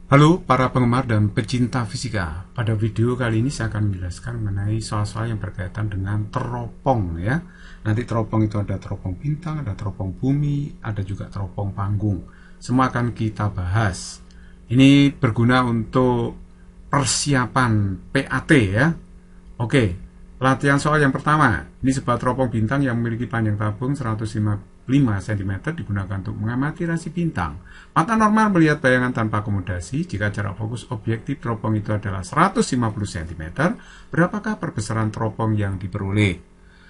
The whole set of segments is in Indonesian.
Halo para penggemar dan pecinta fisika. Pada video kali ini saya akan menjelaskan mengenai soal-soal yang berkaitan dengan teropong ya. Nanti teropong itu ada teropong bintang, ada teropong bumi, ada juga teropong panggung. Semua akan kita bahas. Ini berguna untuk persiapan PAT ya. Oke, latihan soal yang pertama. Ini sebuah teropong bintang yang memiliki panjang tabung 155 cm digunakan untuk mengamati rasi bintang. Mata normal melihat bayangan tanpa akomodasi. Jika jarak fokus objektif teropong itu adalah 150 cm, berapakah perbesaran teropong yang diperoleh?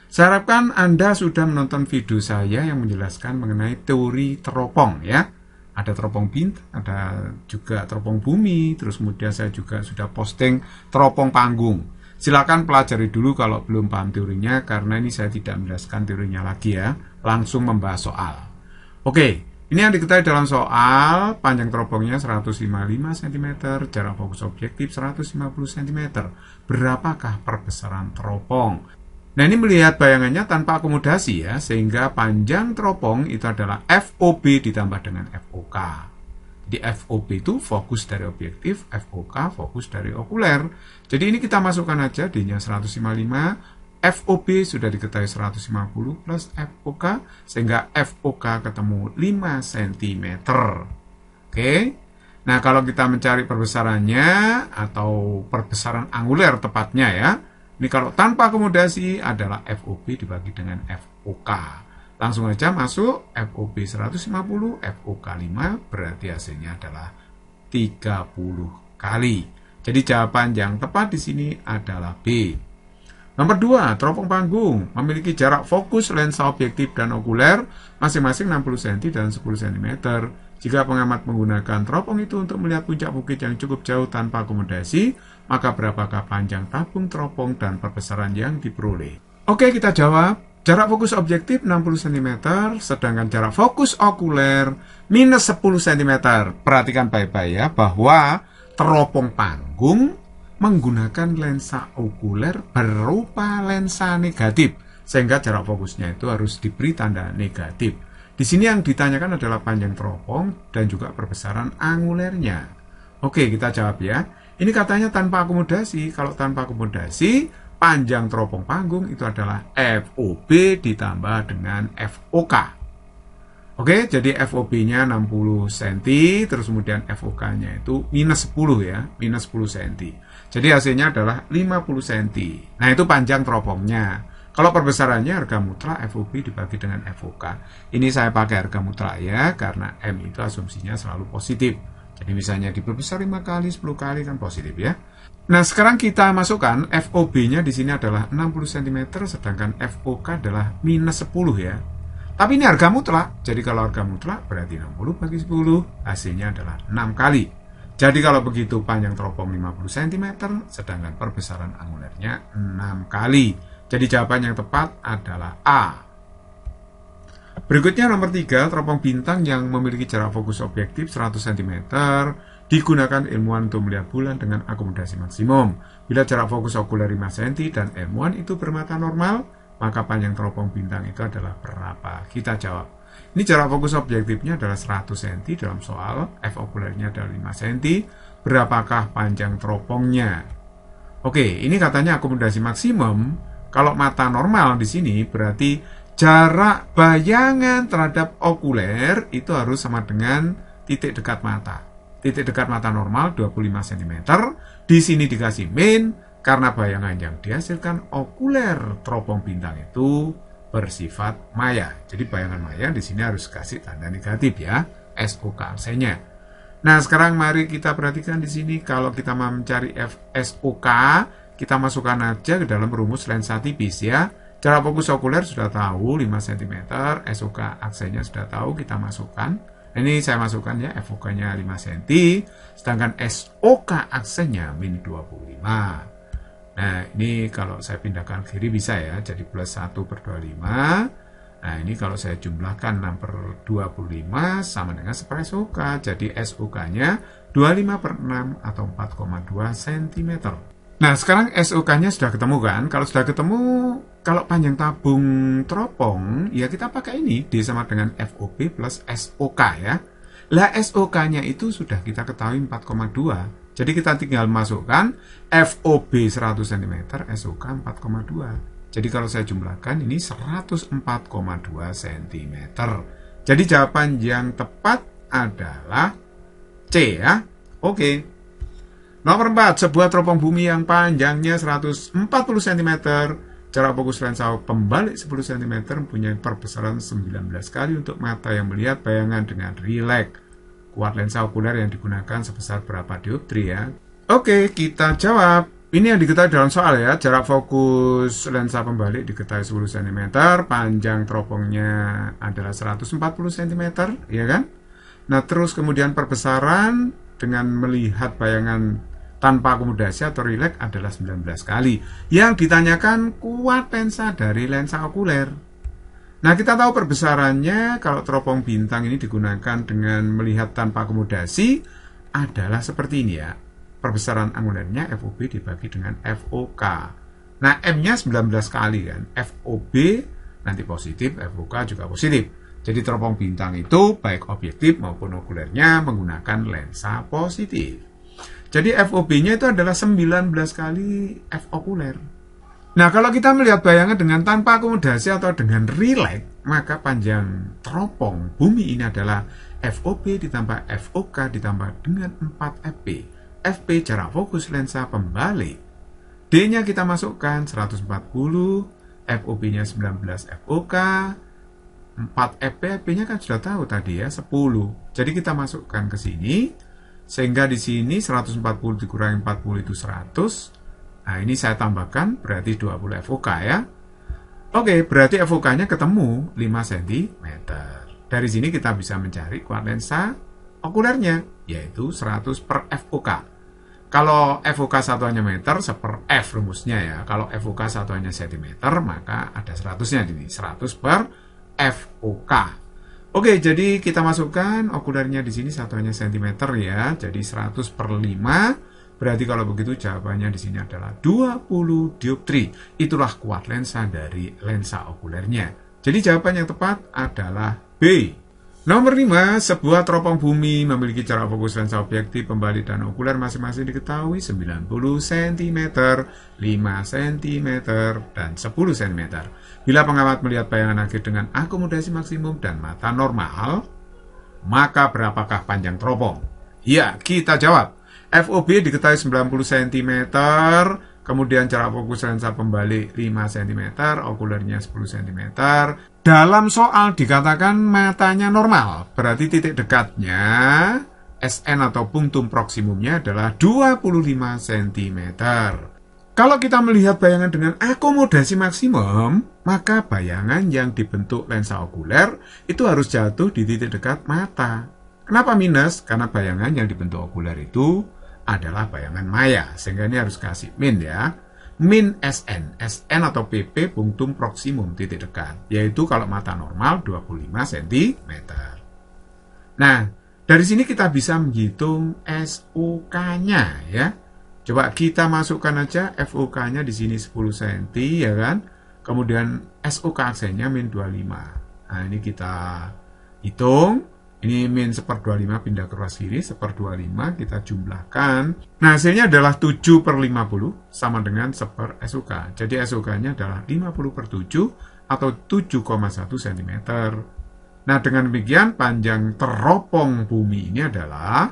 Saya harapkan Anda sudah menonton video saya yang menjelaskan mengenai teori teropong ya. Ada teropong bintang, ada juga teropong bumi, terus kemudian saya juga sudah posting teropong panggung. Silakan pelajari dulu kalau belum paham teorinya, karena ini saya tidak menjelaskan teorinya lagi ya. Langsung membahas soal. Oke, ini yang diketahui dalam soal. Panjang teropongnya 155 cm, jarak fokus objektif 150 cm. Berapakah perbesaran teropong? Nah, ini melihat bayangannya tanpa akomodasi ya, sehingga panjang teropong itu adalah FOB ditambah dengan FOK. Di FOB itu fokus dari objektif, FOK fokus dari okuler. Jadi ini kita masukkan aja, D-nya 155, FOB sudah diketahui 150 plus FOK, sehingga FOK ketemu 5 cm. Oke. Nah, kalau kita mencari perbesarannya atau perbesaran anguler tepatnya ya, ini kalau tanpa akomodasi adalah FOB dibagi dengan FOK. Langsung aja masuk, FOB 150, FOK 5, berarti hasilnya adalah 30 kali. Jadi jawaban yang tepat di sini adalah B. Nomor 2, teropong panggung memiliki jarak fokus lensa objektif dan okuler masing-masing 60 cm dan 10 cm. Jika pengamat menggunakan teropong itu untuk melihat puncak bukit yang cukup jauh tanpa akomodasi, maka berapakah panjang tabung teropong dan perbesaran yang diperoleh? Oke, kita jawab. Jarak fokus objektif 60 cm, sedangkan jarak fokus okuler minus 10 cm. Perhatikan baik-baik ya, bahwa teropong panggung menggunakan lensa okuler berupa lensa negatif, sehingga jarak fokusnya itu harus diberi tanda negatif. Di sini yang ditanyakan adalah panjang teropong dan juga perbesaran angulernya. Oke, kita jawab ya. Ini katanya tanpa akomodasi. Kalau tanpa akomodasi, panjang teropong panggung itu adalah FOB ditambah dengan FOK. Oke, jadi FOB-nya 60 cm, terus kemudian FOK-nya itu minus 10 ya, minus 10 cm. Jadi hasilnya adalah 50 cm. Nah, itu panjang teropongnya. Kalau perbesarannya harga mutlak FOB dibagi dengan FOK. Ini saya pakai harga mutlak ya, karena M itu asumsinya selalu positif. Jadi misalnya diperbesar 5 kali, 10 kali kan positif ya. Nah, sekarang kita masukkan FOB-nya di sini adalah 60 cm, sedangkan FOK adalah minus 10 ya. Tapi ini harga mutlak, jadi kalau harga mutlak berarti 60 bagi 10, hasilnya adalah 6 kali. Jadi kalau begitu panjang teropong 50 cm, sedangkan perbesaran angulernya 6 kali. Jadi jawaban yang tepat adalah A. Berikutnya nomor 3, teropong bintang yang memiliki jarak fokus objektif 100 cm digunakan ilmuwan untuk melihat bulan dengan akomodasi maksimum. Bila jarak fokus okuler 5 cm dan ilmuwan itu bermata normal, maka panjang teropong bintang itu adalah berapa? Kita jawab. Ini jarak fokus objektifnya adalah 100 cm dalam soal, F okulernya adalah 5 cm. Berapakah panjang teropongnya? Oke, ini katanya akomodasi maksimum. Kalau mata normal di sini berarti jarak bayangan terhadap okuler itu harus sama dengan titik dekat mata. Titik dekat mata normal 25 cm. Di sini dikasih min karena bayangan yang dihasilkan okuler teropong bintang itu bersifat maya. Jadi bayangan maya di sini harus kasih tanda negatif ya, SOK aksennya. Nah, sekarang mari kita perhatikan di sini kalau kita mau mencari SOK, kita masukkan aja ke dalam rumus lensa tipis ya. Jarak fokus okuler sudah tahu 5 cm, SOK aksennya sudah tahu, kita masukkan. Ini saya masukkan ya, FOK-nya 5 cm, sedangkan SOK aksennya min 25. Nah, ini kalau saya pindahkan kiri bisa ya, jadi plus 1 per 25. Nah, ini kalau saya jumlahkan 6 per 25 sama dengan seper SOK, jadi SOK-nya 25 per 6 atau 4,2 cm. Nah, sekarang SOK-nya sudah ketemu kan? Kalau sudah ketemu, kalau panjang tabung teropong, ya kita pakai ini, D sama dengan FOB plus SOK ya. Lah SOK-nya itu sudah kita ketahui 4,2. Jadi kita tinggal masukkan FOB 100 cm, SOK 4,2. Jadi kalau saya jumlahkan ini 104,2 cm. Jadi jawaban yang tepat adalah C ya. Oke. Nomor 4, sebuah teropong bumi yang panjangnya 140 cm, jarak fokus lensa pembalik 10 cm, mempunyai perbesaran 19 kali untuk mata yang melihat bayangan dengan rileks. Kuat lensa okuler yang digunakan sebesar berapa dioptri ya? Oke, kita jawab. Ini yang diketahui dalam soal ya, jarak fokus lensa pembalik diketahui 10 cm, panjang teropongnya adalah 140 cm, ya kan? Nah, terus kemudian perbesaran dengan melihat bayangan tanpa akomodasi atau rileks adalah 19 kali. Yang ditanyakan kuat lensa dari lensa okuler. Nah, kita tahu perbesarannya kalau teropong bintang ini digunakan dengan melihat tanpa akomodasi adalah seperti ini ya. Perbesaran angulernya FOB dibagi dengan FOK. Nah, M-nya 19 kali kan. FOB nanti positif, FOK juga positif. Jadi teropong bintang itu baik objektif maupun okulernya menggunakan lensa positif. Jadi FOB-nya itu adalah 19 kali F okuler. Nah, kalau kita melihat bayangan dengan tanpa akomodasi atau dengan rileks, maka panjang teropong bumi ini adalah FOB ditambah FOK ditambah dengan 4 FP. FP jarak fokus lensa pembalik. D-nya kita masukkan 140, FOB-nya 19 FOK, 4 FP, FP-nya kan sudah tahu tadi ya, 10. Jadi kita masukkan ke sini, sehingga di sini 140 dikurangi 40 itu 100. Nah, ini saya tambahkan, berarti 20 FOK ya. Oke, berarti FOK-nya ketemu 5 cm. Dari sini kita bisa mencari kuat lensa okulernya, yaitu 100 per FOK. Kalau FOK satuannya meter, 1 per F rumusnya ya. Kalau FOK satuannya cm, maka ada 100-nya di sini, 100 per FOK. Oke, jadi kita masukkan okulernya di sini satuannya cm ya. Jadi 100 per 5, berarti kalau begitu jawabannya di sini adalah 20 dioptri. Itulah kuat lensa dari lensa okulernya. Jadi jawaban yang tepat adalah B. Nomor 5, sebuah teropong bumi memiliki jarak fokus lensa objektif pembalik dan okuler masing-masing diketahui 90 cm, 5 cm, dan 10 cm. Bila pengamat melihat bayangan akhir dengan akomodasi maksimum dan mata normal, maka berapakah panjang teropong? Ya, kita jawab. FOB diketahui 90 cm, kemudian jarak fokus lensa pembalik 5 cm, okulernya 10 cm. Dalam soal dikatakan matanya normal, berarti titik dekatnya SN atau punktum proksimumnya adalah 25 cm. Kalau kita melihat bayangan dengan akomodasi maksimum, maka bayangan yang dibentuk lensa okuler itu harus jatuh di titik dekat mata. Kenapa minus? Karena bayangan yang dibentuk okuler itu adalah bayangan maya, sehingga ini harus kasih min ya. Min SN, SN atau PP punktum proksimum titik dekat, yaitu kalau mata normal 25 cm. Nah, dari sini kita bisa menghitung SOK-nya ya. Coba kita masukkan aja FOK-nya di sini 10 cm ya kan. Kemudian SOK aksennya min 25. Nah, ini kita hitung. Ini min 1/25 pindah ke ruas kiri, 1/25 kita jumlahkan. Nah, hasilnya adalah 7 per 50 sama dengan 1 per SOK. Jadi SOK-nya adalah 50 per 7 atau 7,1 cm. Nah, dengan demikian panjang teropong bumi ini adalah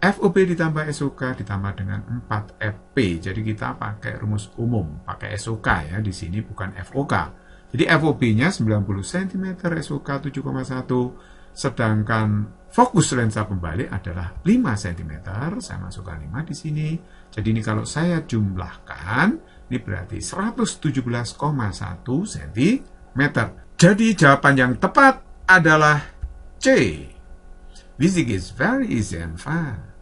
FOB ditambah SOK ditambah dengan 4 FP. Jadi kita pakai rumus umum, pakai SOK ya, di sini bukan FOK. Jadi FOB-nya 90 cm, SOK 7,1. Sedangkan fokus lensa pembalik adalah 5 cm. Saya masukkan 5 di sini. Jadi ini kalau saya jumlahkan, ini berarti 117,1 cm. Jadi jawaban yang tepat adalah C. Physics is very easy and fun.